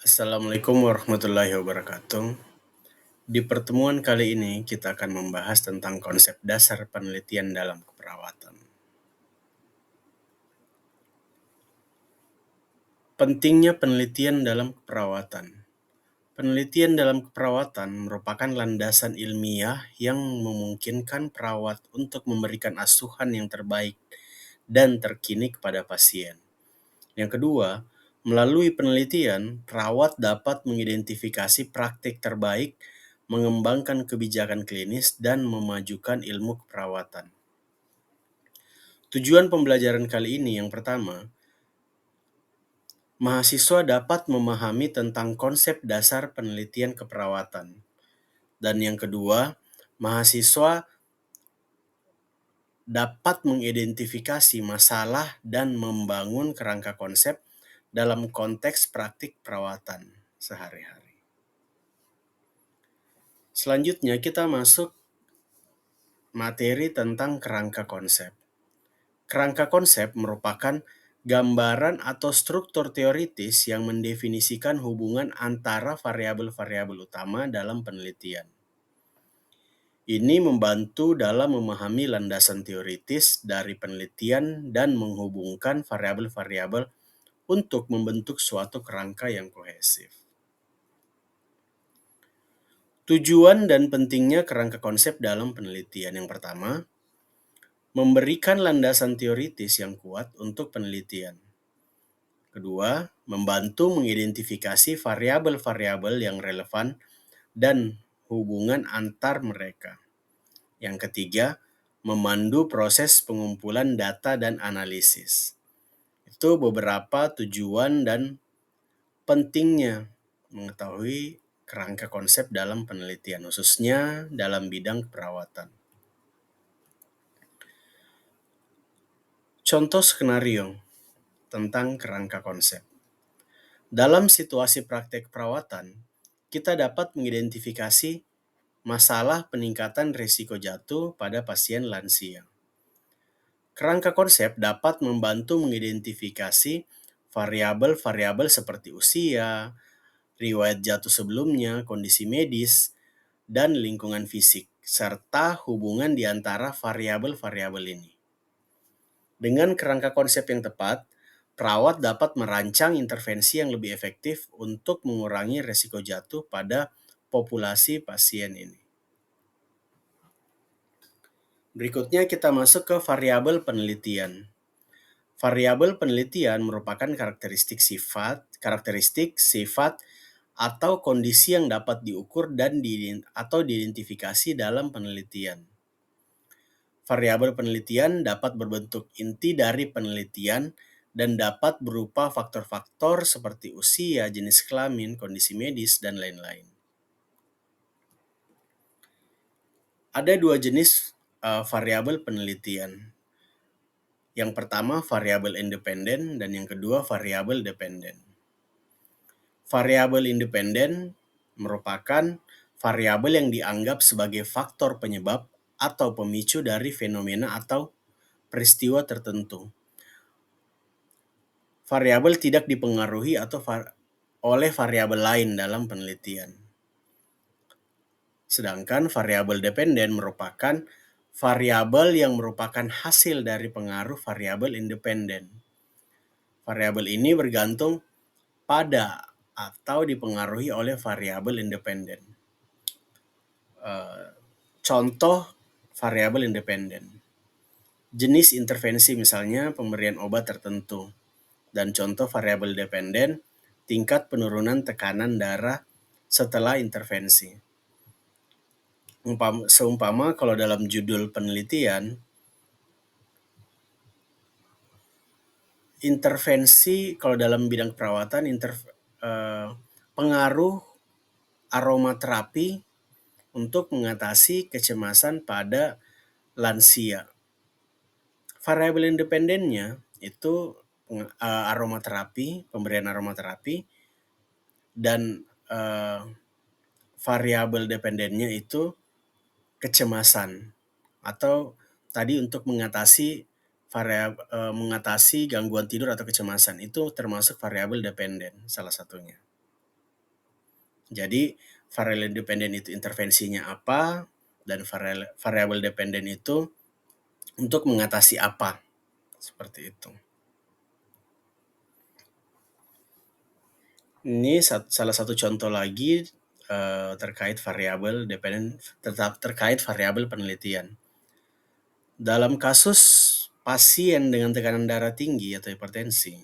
Assalamualaikum warahmatullahi wabarakatuh. Di pertemuan kali ini kita akan membahas tentang konsep dasar penelitian dalam keperawatan. Pentingnya penelitian dalam keperawatan. Penelitian dalam keperawatan merupakan landasan ilmiah yang memungkinkan perawat untuk memberikan asuhan yang terbaik dan terkini kepada pasien. Yang kedua, melalui penelitian, perawat dapat mengidentifikasi praktik terbaik, mengembangkan kebijakan klinis, dan memajukan ilmu keperawatan. Tujuan pembelajaran kali ini yang pertama, mahasiswa dapat memahami tentang konsep dasar penelitian keperawatan. Dan yang kedua, mahasiswa dapat mengidentifikasi masalah dan membangun kerangka konsep dalam konteks praktik perawatan sehari-hari. Selanjutnya kita masuk materi tentang kerangka konsep. Kerangka konsep merupakan gambaran atau struktur teoritis yang mendefinisikan hubungan antara variabel-variabel utama dalam penelitian. Ini membantu dalam memahami landasan teoritis dari penelitian dan menghubungkan variabel-variabel untuk membentuk suatu kerangka yang kohesif. Tujuan dan pentingnya kerangka konsep dalam penelitian. Yang pertama, memberikan landasan teoritis yang kuat untuk penelitian. Kedua, membantu mengidentifikasi variabel-variabel yang relevan dan hubungan antar mereka. Yang ketiga, memandu proses pengumpulan data dan analisis. Itu beberapa tujuan dan pentingnya mengetahui kerangka konsep dalam penelitian, khususnya dalam bidang perawatan. Contoh skenario tentang kerangka konsep. Dalam situasi praktek perawatan, kita dapat mengidentifikasi masalah peningkatan risiko jatuh pada pasien lansia. Kerangka konsep dapat membantu mengidentifikasi variabel-variabel seperti usia, riwayat jatuh sebelumnya, kondisi medis, dan lingkungan fisik, serta hubungan di antara variabel-variabel ini. Dengan kerangka konsep yang tepat, perawat dapat merancang intervensi yang lebih efektif untuk mengurangi risiko jatuh pada populasi pasien ini. Berikutnya kita masuk ke variabel penelitian. Variabel penelitian merupakan karakteristik sifat atau kondisi yang dapat diukur dan diidentifikasi dalam penelitian. Variabel penelitian dapat berbentuk inti dari penelitian dan dapat berupa faktor-faktor seperti usia, jenis kelamin, kondisi medis, dan lain-lain. Ada dua jenis variabel penelitian. Yang pertama variabel independen dan yang kedua variabel dependen. Variabel independen merupakan variabel yang dianggap sebagai faktor penyebab atau pemicu dari fenomena atau peristiwa tertentu. Variabel tidak dipengaruhi oleh variabel lain dalam penelitian. Sedangkan variabel dependen merupakan variabel yang merupakan hasil dari pengaruh variabel independen. Variabel ini bergantung pada atau dipengaruhi oleh variabel independen. Contoh variabel independen. Jenis intervensi misalnya pemberian obat tertentu. Dan contoh variabel dependen, tingkat penurunan tekanan darah setelah intervensi. Seumpama kalau dalam judul penelitian, intervensi kalau dalam bidang perawatan, pengaruh aromaterapi untuk mengatasi kecemasan pada lansia. Variabel independennya itu aromaterapi, pemberian aromaterapi, dan variabel dependennya itu kecemasan atau tadi untuk mengatasi gangguan tidur atau kecemasan itu termasuk variabel dependen salah satunya. Jadi variabel independen itu intervensinya apa, dan variabel dependen itu untuk mengatasi apa, seperti itu. Ini salah satu contoh lagi terkait variabel dependen, tetap terkait variabel penelitian. Dalam kasus pasien dengan tekanan darah tinggi atau hipertensi,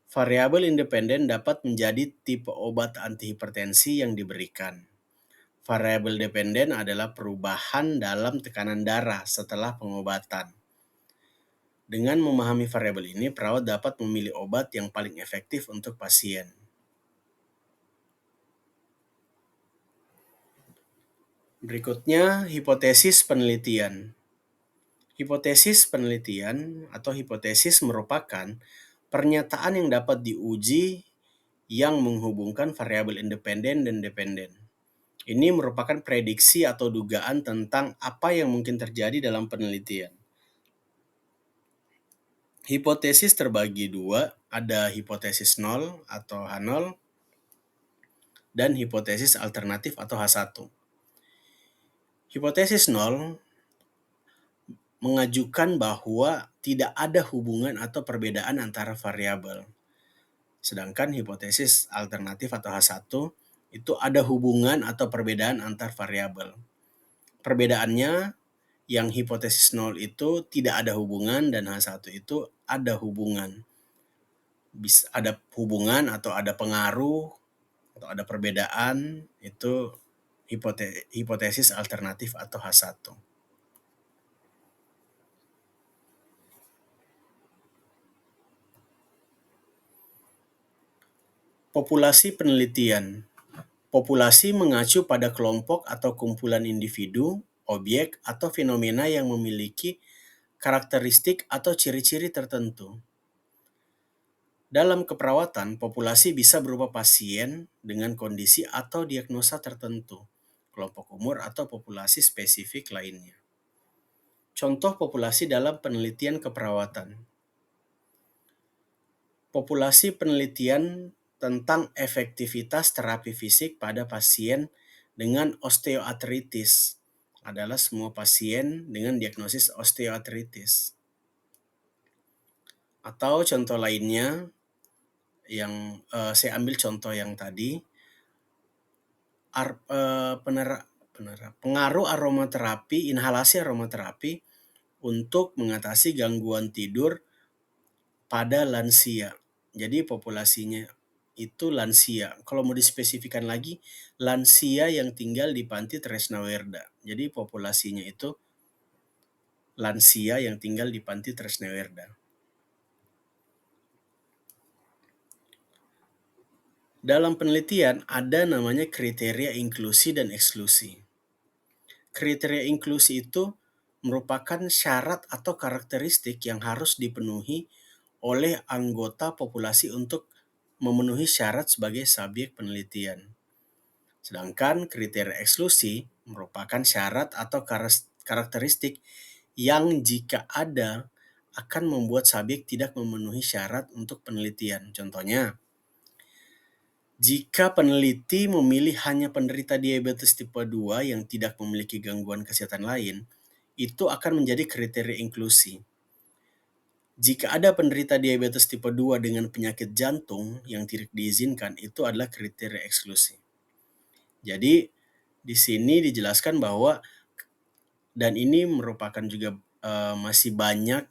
variabel independen dapat menjadi tipe obat antihipertensi yang diberikan. Variabel dependen adalah perubahan dalam tekanan darah setelah pengobatan. Dengan memahami variabel ini, perawat dapat memilih obat yang paling efektif untuk pasien. Berikutnya, hipotesis penelitian. Hipotesis penelitian atau hipotesis merupakan pernyataan yang dapat diuji yang menghubungkan variabel independen dan dependen. Ini merupakan prediksi atau dugaan tentang apa yang mungkin terjadi dalam penelitian. Hipotesis terbagi dua, ada hipotesis nol atau H0 dan hipotesis alternatif atau H1. Hipotesis nol mengajukan bahwa tidak ada hubungan atau perbedaan antara variabel. Sedangkan hipotesis alternatif atau H1 itu ada hubungan atau perbedaan antar variabel. Perbedaannya, yang hipotesis nol itu tidak ada hubungan dan H1 itu ada hubungan. Bisa ada hubungan atau ada pengaruh atau ada perbedaan, itu hipotesis alternatif atau H1. Populasi penelitian. Populasi mengacu pada kelompok atau kumpulan individu, objek, atau fenomena yang memiliki karakteristik atau ciri-ciri tertentu. Dalam keperawatan, populasi bisa berupa pasien dengan kondisi atau diagnosa tertentu, kelompok umur, atau populasi spesifik lainnya. Contoh populasi dalam penelitian keperawatan. Populasi penelitian tentang efektivitas terapi fisik pada pasien dengan osteoartritis adalah semua pasien dengan diagnosis osteoartritis. Atau contoh lainnya yang saya ambil contoh yang tadi, pengaruh aromaterapi, inhalasi aromaterapi untuk mengatasi gangguan tidur pada lansia. Jadi populasinya itu lansia. Kalau mau dispesifikan lagi, lansia yang tinggal di Panti Tresnawerda. Jadi populasinya itu lansia yang tinggal di Panti Tresnawerda. Dalam penelitian ada namanya kriteria inklusi dan eksklusi. Kriteria inklusi itu merupakan syarat atau karakteristik yang harus dipenuhi oleh anggota populasi untuk memenuhi syarat sebagai subjek penelitian. Sedangkan kriteria eksklusi merupakan syarat atau karakteristik yang jika ada akan membuat subjek tidak memenuhi syarat untuk penelitian. Contohnya, jika peneliti memilih hanya penderita diabetes tipe 2 yang tidak memiliki gangguan kesehatan lain, itu akan menjadi kriteria inklusi. Jika ada penderita diabetes tipe 2 dengan penyakit jantung yang tidak diizinkan, itu adalah kriteria eksklusi. Jadi, di sini dijelaskan bahwa, dan ini merupakan juga masih banyak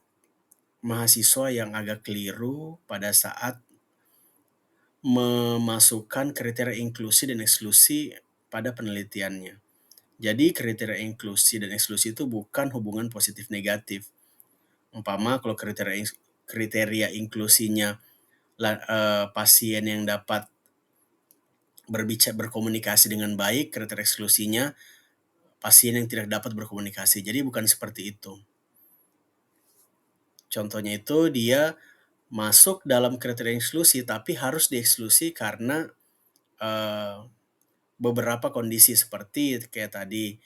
mahasiswa yang agak keliru pada saat memasukkan kriteria inklusi dan eksklusi pada penelitiannya. Jadi kriteria inklusi dan eksklusi itu bukan hubungan positif negatif. Umpama kalau kriteria inklusinya pasien yang dapat berkomunikasi dengan baik, kriteria eksklusinya pasien yang tidak dapat berkomunikasi. Jadi bukan seperti itu. Contohnya itu dia masuk dalam kriteria eksklusi tapi harus dieksklusi karena beberapa kondisi seperti kayak tadi.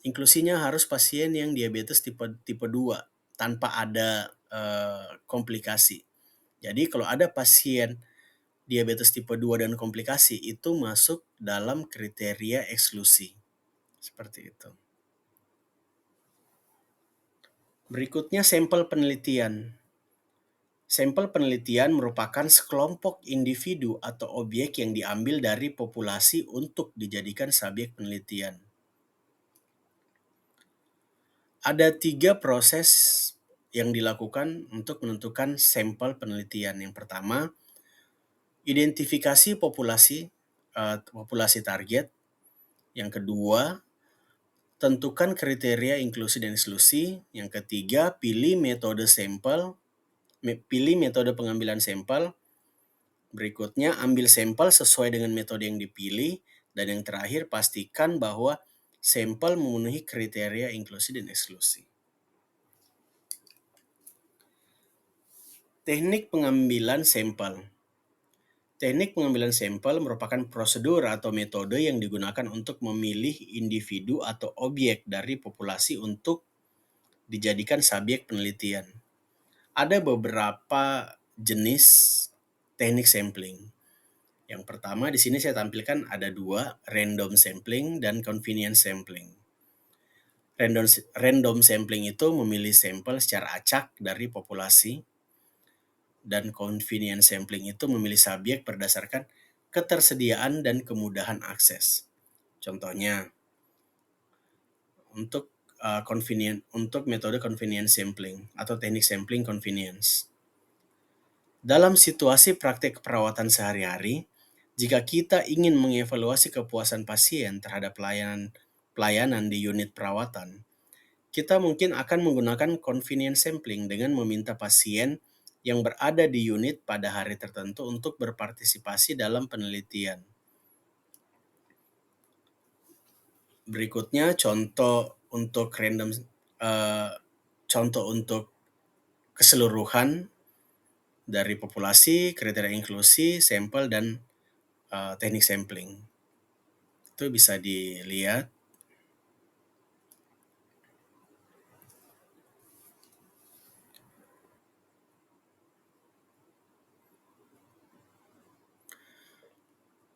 Inklusinya harus pasien yang diabetes tipe 2 tanpa ada komplikasi. Jadi kalau ada pasien diabetes tipe 2 dan komplikasi itu masuk dalam kriteria eksklusi. Seperti itu. Berikutnya sampel penelitian. Sampel penelitian merupakan sekelompok individu atau objek yang diambil dari populasi untuk dijadikan subjek penelitian. Ada 3 proses yang dilakukan untuk menentukan sampel penelitian. Yang pertama, identifikasi populasi target. Yang kedua, tentukan kriteria inklusi dan eksklusi. Yang ketiga, pilih metode pengambilan sampel. Berikutnya, ambil sampel sesuai dengan metode yang dipilih. Dan yang terakhir, pastikan bahwa sampel memenuhi kriteria inklusi dan eksklusi. Teknik pengambilan sampel. Teknik pengambilan sampel merupakan prosedur atau metode yang digunakan untuk memilih individu atau objek dari populasi untuk dijadikan subjek penelitian. Ada beberapa jenis teknik sampling. Yang pertama di sini saya tampilkan ada 2, random sampling dan convenience sampling. Random sampling itu memilih sampel secara acak dari populasi, dan convenience sampling itu memilih subjek berdasarkan ketersediaan dan kemudahan akses. Contohnya, untuk metode convenience sampling atau teknik sampling convenience. Dalam situasi praktek perawatan sehari-hari, jika kita ingin mengevaluasi kepuasan pasien terhadap pelayanan di unit perawatan, kita mungkin akan menggunakan convenience sampling dengan meminta pasien yang berada di unit pada hari tertentu untuk berpartisipasi dalam penelitian. Berikutnya contoh untuk keseluruhan dari populasi, kriteria inklusi, sampel, dan teknik sampling. Itu bisa dilihat.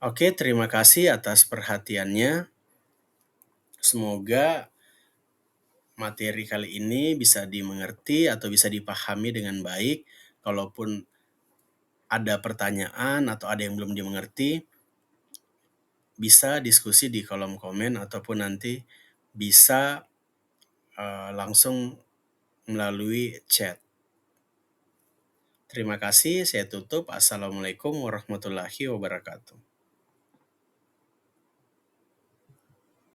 Oke, terima kasih atas perhatiannya. Semoga materi kali ini bisa dimengerti atau bisa dipahami dengan baik. Kalaupun ada pertanyaan atau ada yang belum dimengerti, bisa diskusi di kolom komen ataupun nanti bisa langsung melalui chat. Terima kasih, saya tutup. Assalamualaikum warahmatullahi wabarakatuh.